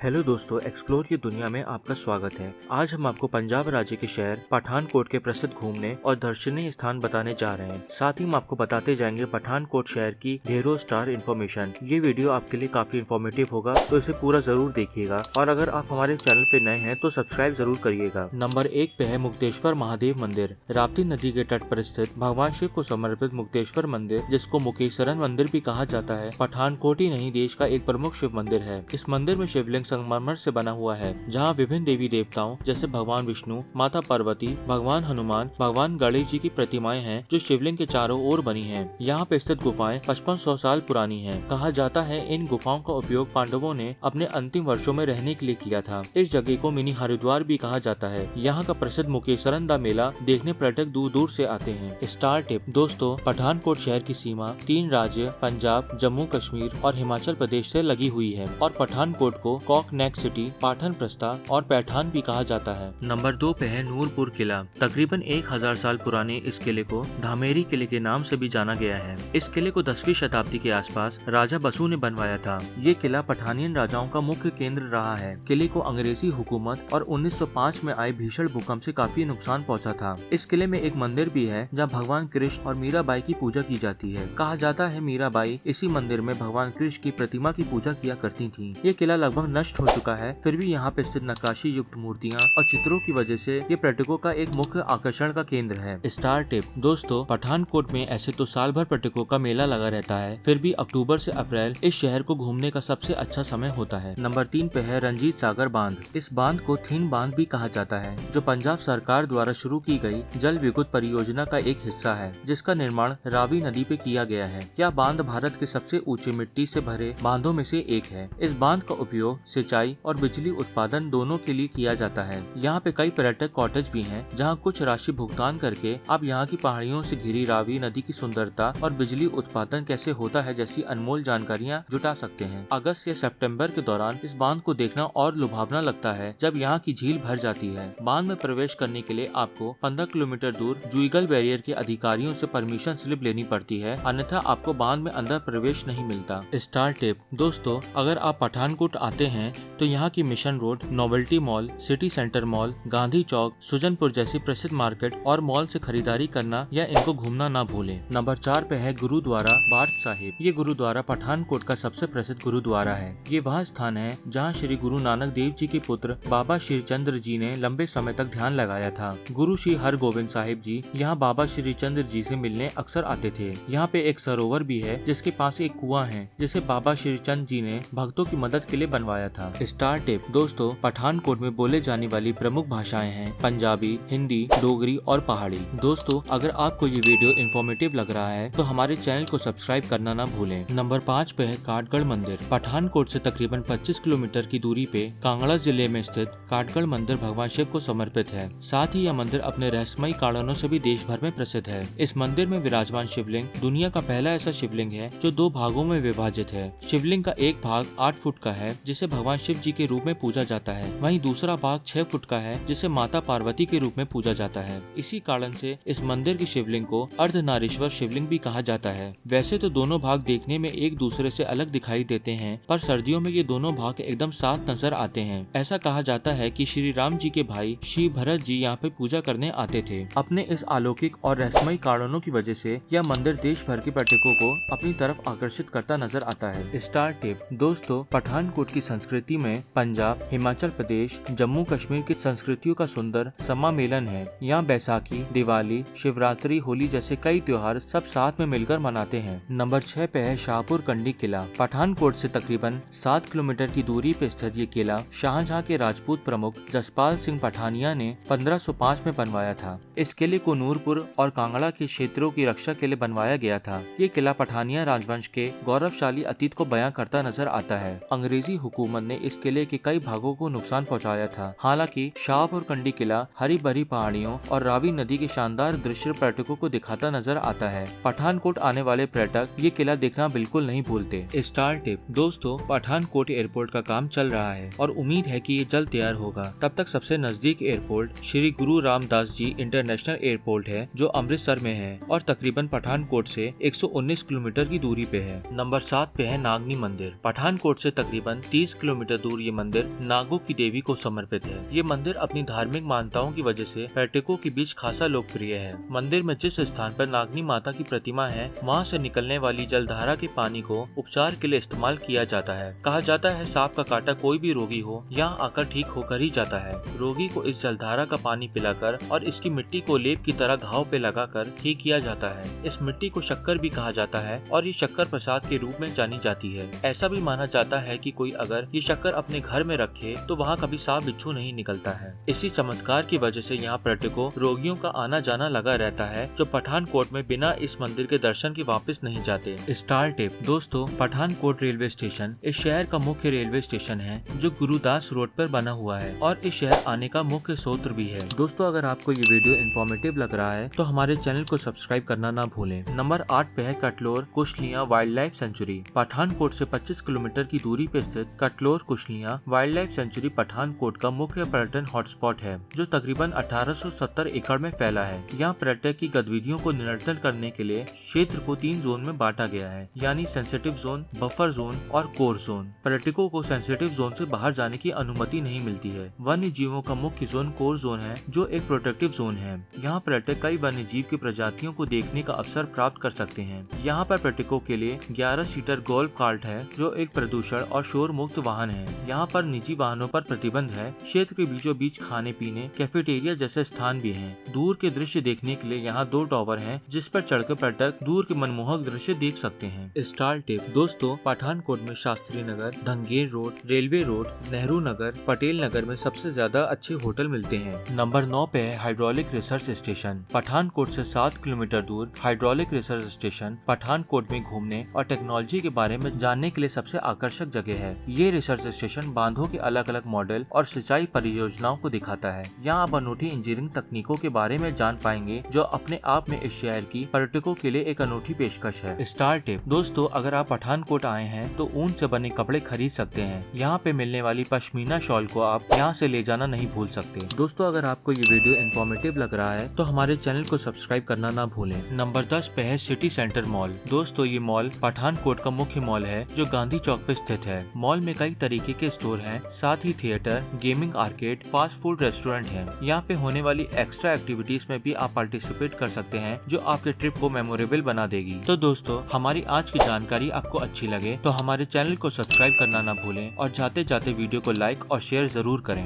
Hello दोस्तों, explore की दुनिया में आपका स्वागत है। आज हम आपको पंजाब राज्य के शहर पठानकोट के प्रसिद्ध घूमने और दर्शनीय स्थान बताने जा रहे हैं। साथ ही हम आपको बताते जाएंगे पठानकोट शहर की ढेरों स्टार इन्फॉर्मेशन। ये वीडियो आपके लिए काफी इन्फॉर्मेटिव होगा, तो इसे पूरा जरूर देखिएगा। और अगर आप हमारे चैनल पे नए हैं तो सब्सक्राइब जरूर करिएगा। नंबर 1 पे है मुक्तेश्वर महादेव मंदिर। राप्ती नदी के तट पर स्थित भगवान शिव को समर्पित मुक्तेश्वर मंदिर, जिसको मुकेशरण मंदिर भी कहा जाता है, पठानकोट ही नहीं देश का एक प्रमुख शिव मंदिर है। इस मंदिर में शिवलिंग संगमरमर से बना हुआ है, जहाँ विभिन्न देवी देवताओं जैसे भगवान विष्णु, माता पार्वती, भगवान हनुमान, भगवान गणेश जी की प्रतिमाएं हैं, जो शिवलिंग के चारों ओर बनी हैं। यहाँ पे स्थित गुफाएं 5500 साल पुरानी हैं। कहा जाता है इन गुफाओं का उपयोग पांडवों ने अपने अंतिम वर्षों में रहने के लिए किया था। इस जगह को मिनी हरिद्वार भी कहा जाता है। यहाँ का प्रसिद्ध मुकेशरण दा मेला देखने पर्यटक दूर दूर से आते हैं। स्टार टिप दोस्तों, पठानकोट शहर की सीमा 3 राज्य पंजाब, जम्मू कश्मीर और हिमाचल प्रदेश से लगी हुई है और पठानकोट को कॉक नेक सिटी, पाठन प्रस्ता और पैठान भी कहा जाता है। नंबर 2 पे है नूरपुर किला। तकरीबन 1000 साल पुराने इस किले को धामेरी किले के नाम से भी जाना गया है। इस किले को 10वीं शताब्दी के आसपास राजा बसु ने बनवाया था। ये किला पठानियन राजाओं का मुख्य केंद्र रहा है। किले को अंग्रेजी हुकूमत और 1905 में आए भीषण भूकंप से काफी नुकसान पहुंचा था। इस किले में एक मंदिर भी है जहाँ भगवान कृष्ण और मीराबाई की पूजा की जाती है। कहा जाता है मीराबाई इसी मंदिर में भगवान कृष्ण की प्रतिमा की पूजा किया करती थी। ये किला लगभग नष्ट हो चुका है, फिर भी यहाँ पे स्थित नक्काशी युक्त मूर्तियाँ और चित्रों की वजह से ये पर्यटकों का एक मुख्य आकर्षण का केंद्र है। स्टार टिप दोस्तों, पठानकोट में ऐसे तो साल भर पर्यटकों का मेला लगा रहता है, फिर भी अक्टूबर से अप्रैल इस शहर को घूमने का सबसे अच्छा समय होता है। नंबर 3 पे है रंजीत सागर बांध। इस बांध को थीन बांध भी कहा जाता है, जो पंजाब सरकार द्वारा शुरू की गई जल विद्युत परियोजना का एक हिस्सा है, जिसका निर्माण रावी नदी पे किया गया है। यह बांध भारत के सबसे ऊंचे मिट्टी से भरे बांधों में से एक है। इस बांध का उपयोग सिंचाई और बिजली उत्पादन दोनों के लिए किया जाता है। यहाँ पे कई पर्यटक कॉटेज भी हैं, जहाँ कुछ राशि भुगतान करके आप यहाँ की पहाड़ियों से घिरी रावी नदी की सुंदरता और बिजली उत्पादन कैसे होता है जैसी अनमोल जानकारियाँ जुटा सकते हैं। अगस्त या सितंबर के दौरान इस बांध को देखना और लुभावना लगता है, जब यहाँ की झील भर जाती है। बांध में प्रवेश करने के लिए आपको 15 किलोमीटर दूर जुईगल बैरियर के अधिकारियों से परमिशन स्लिप लेनी पड़ती है, अन्यथा आपको बांध में अंदर प्रवेश नहीं मिलता। स्टार टिप दोस्तों, अगर आप पठानकोट आते हैं तो यहाँ की mission road, novelty mall, city centre mall, Gandhi Chowk, Sujanpur जैसी प्रसिद्ध मार्केट और मॉल से खरीदारी करना या इनको घूमना ना भूलें। नंबर 4 पे है गुरुद्वारा बार्थ साहिब। ये गुरुद्वारा पठानकोट का सबसे प्रसिद्ध गुरुद्वारा है। ये वह स्थान है जहाँ श्री गुरु नानक देव जी के पुत्र बाबा श्री चंद्र जी ने लंबे समय तक ध्यान लगाया था। गुरु श्री हरगोविंद साहिब जी यहाँ बाबा श्री चंद्र जी से मिलने अक्सर आते थे। यहाँ पे एक सरोवर भी है, जिसके पास एक कुआं है, जिसे बाबा श्री चंद्र जी ने भक्तों की मदद के लिए बनवाया था। स्टार टिप दोस्तों, पठानकोट में बोले जाने वाली प्रमुख भाषाएं हैं पंजाबी, हिंदी, डोगरी और पहाड़ी। दोस्तों, अगर आपको ये वीडियो इन्फॉर्मेटिव लग रहा है तो हमारे चैनल को सब्सक्राइब करना ना भूलें। नंबर 5 पे है काठगढ़ मंदिर। पठानकोट से तकरीबन 25 किलोमीटर की दूरी पे कांगड़ा जिले में स्थित काठगढ़ मंदिर भगवान शिव को समर्पित है। साथ ही यह मंदिर अपने रहस्यमयी कारणों से भी देश भर में प्रसिद्ध है। इस मंदिर में विराजमान शिवलिंग दुनिया का पहला ऐसा शिवलिंग है जो 2 भागों में विभाजित है। शिवलिंग का एक भाग 8 फुट का है, जिसे भगवान शिव जी के रूप में पूजा जाता है। वहीं दूसरा भाग 6 फुट का है, जिसे माता पार्वती के रूप में पूजा जाता है। इसी कारण से इस मंदिर की शिवलिंग को अर्धनारीश्वर शिवलिंग भी कहा जाता है। वैसे तो दोनों भाग देखने में एक दूसरे से अलग दिखाई देते हैं, पर सर्दियों में ये दोनों भाग एकदम साथ नजर आते हैं। ऐसा कहा जाता है कि श्री राम जी के भाई श्री भरत जी यहाँ पे पूजा करने आते थे। अपने इस अलौकिक और रहस्यमयी कारणों की वजह से यह मंदिर देश भर के पर्यटकों को अपनी तरफ आकर्षित करता नजर आता है। स्टार टिप दोस्तों, पठानकोट की संस्कृति में पंजाब, हिमाचल प्रदेश, जम्मू कश्मीर की संस्कृतियों का सुंदर सम्मेलन है। यहाँ बैसाखी, दिवाली, शिवरात्रि, होली जैसे कई त्योहार सब साथ में मिलकर मनाते हैं। नंबर 6 पे है शाहपुर कंडी किला। पठानकोट से तकरीबन 7 किलोमीटर की दूरी पे स्थित ये किला शाहजहां के राजपूत प्रमुख जसपाल सिंह पठानिया ने 1505 में बनवाया था। इस किले को नूरपुर और कांगड़ा के क्षेत्रों की रक्षा के लिए बनवाया गया था। ये किला पठानिया राजवंश के गौरवशाली अतीत को बयां करता नजर आता है। अंग्रेजी हुकूमत ने इस किले के कई भागों को नुकसान पहुंचाया था। हालांकि शाहपुर कंडी किला हरी भरी पहाड़ियों और रावी नदी के शानदार दृश्य पर्यटकों को दिखाता नजर आता है। पठानकोट आने वाले पर्यटक ये किला देखना बिल्कुल नहीं भूलते। स्टार टिप दोस्तों, पठानकोट एयरपोर्ट का काम चल रहा है और उम्मीद है कि ये जल्द तैयार होगा। तब तक सबसे नजदीक एयरपोर्ट श्री गुरु रामदास जी इंटरनेशनल एयरपोर्ट है, जो अमृतसर में है और तकरीबन पठानकोट से 119 किलोमीटर की दूरी पे है। नंबर 7 पे है नागनी मंदिर। पठानकोट से तकरीबन 30 किलोमीटर किलोमीटर दूर ये मंदिर नागों की देवी को समर्पित है। ये मंदिर अपनी धार्मिक मान्यताओं की वजह से पर्यटकों के बीच खासा लोकप्रिय है। मंदिर में जिस स्थान पर नागनी माता की प्रतिमा है, वहाँ से निकलने वाली जलधारा के पानी को उपचार के लिए इस्तेमाल किया जाता है। कहा जाता है सांप का काटा कोई भी रोगी हो यहाँ आकर ठीक होकर ही जाता है। रोगी को इस जलधारा का पानी पिलाकर और इसकी मिट्टी को लेप की तरह घाव पे लगाकर ठीक किया जाता है। इस मिट्टी को शक्कर भी कहा जाता है और ये शक्कर प्रसाद के रूप में जानी जाती है। ऐसा भी माना जाता है कि कोई अगर ये शक्कर अपने घर में रखे तो वहाँ कभी सांप बिच्छू नहीं निकलता है। इसी चमत्कार की वजह से यहाँ पर्यटकों रोगियों का आना जाना लगा रहता है, जो पठानकोट में बिना इस मंदिर के दर्शन के वापस नहीं जाते। स्टार टिप दोस्तों, पठानकोट रेलवे स्टेशन इस शहर का मुख्य रेलवे स्टेशन है जो गुरुदास रोड पर बना हुआ है और इस शहर आने का मुख्य स्रोत भी है। दोस्तों, अगर आपको ये वीडियो इन्फॉर्मेटिव लग रहा है तो हमारे चैनल को सब्सक्राइब करना ना भूलें। नंबर 8 पे है कटलोर कुशलियाँ वाइल्ड लाइफ सेंचुरी। पठानकोट से 25 किलोमीटर की दूरी पे स्थित कटलोर कुशलियाँ वाइल्ड लाइफ सेंचुरी पठानकोट का मुख्य पर्यटन हॉटस्पॉट है, जो तकरीबन 1870 एकड़ में फैला है। यहाँ पर्यटक की गतिविधियों को नियंत्रण करने के लिए क्षेत्र को 3 जोन में बांटा गया है, यानी सेंसिटिव जोन, बफर जोन और कोर जोन। पर्यटकों को सेंसिटिव जोन से बाहर जाने की अनुमति नहीं मिलती है। वन्य जीवों का मुख्य जोन कोर जोन है, जो एक प्रोटेक्टिव जोन है। यहाँ पर्यटक कई वन्य जीव की प्रजातियों को देखने का अवसर प्राप्त कर सकते हैं। यहाँ पर पर्यटकों के लिए 11 सीटर गोल्फ कार्ट है, जो एक प्रदूषण और शोर मुक्त वाहन है। यहाँ पर निजी वाहनों पर प्रतिबंध है। क्षेत्र के बीचों बीच खाने पीने, कैफेटेरिया जैसे स्थान भी हैं। दूर के दृश्य देखने के लिए यहाँ 2 टावर हैं, जिस पर चढ़कर पर्यटक दूर के मनमोहक दृश्य देख सकते हैं। स्टार टिप दोस्तों, पठानकोट में Shastri Nagar, धंगेर road, railway road, Nehru Nagar, Patel Nagar में सबसे ज्यादा अच्छे होटल मिलते हैं। नंबर 9 पे है हाइड्रोलिक रिसर्च स्टेशन। पठानकोट से 7 किलोमीटर दूर हाइड्रोलिक रिसर्च स्टेशन पठानकोट में घूमने और टेक्नोलॉजी के बारे में जानने के लिए सबसे आकर्षक जगह है। ये रिसर्च स्टेशन बांधों के अलग अलग मॉडल और सिंचाई परियोजनाओं को दिखाता है। यहाँ आप अनूठी इंजीनियरिंग तकनीकों के बारे में जान पाएंगे, जो अपने आप में इस शहर की पर्यटकों के लिए एक अनूठी पेशकश है। स्टार टिप दोस्तों, अगर आप पठानकोट आए हैं तो ऊन से बने कपड़े खरीद सकते हैं। यहाँ पे मिलने वाली पश्मीना शॉल को आप यहाँ से ले जाना नहीं भूल सकते। दोस्तों, अगर आपको ये वीडियो इन्फॉर्मेटिव लग रहा है तो हमारे चैनल को सब्सक्राइब करना ना भूलें। नंबर 10 पे है सिटी सेंटर मॉल। दोस्तों, ये मॉल पठानकोट का मुख्य मॉल है, जो गांधी चौक पे स्थित है। मॉल में कई तरीके के स्टोर हैं, साथ ही theatre, gaming arcade, fast food restaurant है। यहाँ पे होने वाली एक्स्ट्रा एक्टिविटीज में भी आप पार्टिसिपेट कर सकते हैं, जो आपके ट्रिप को मेमोरेबल बना देगी। तो दोस्तों, हमारी आज की जानकारी आपको अच्छी लगे तो हमारे चैनल को सब्सक्राइब करना ना भूलें और जाते जाते वीडियो को लाइक और शेयर जरूर करें।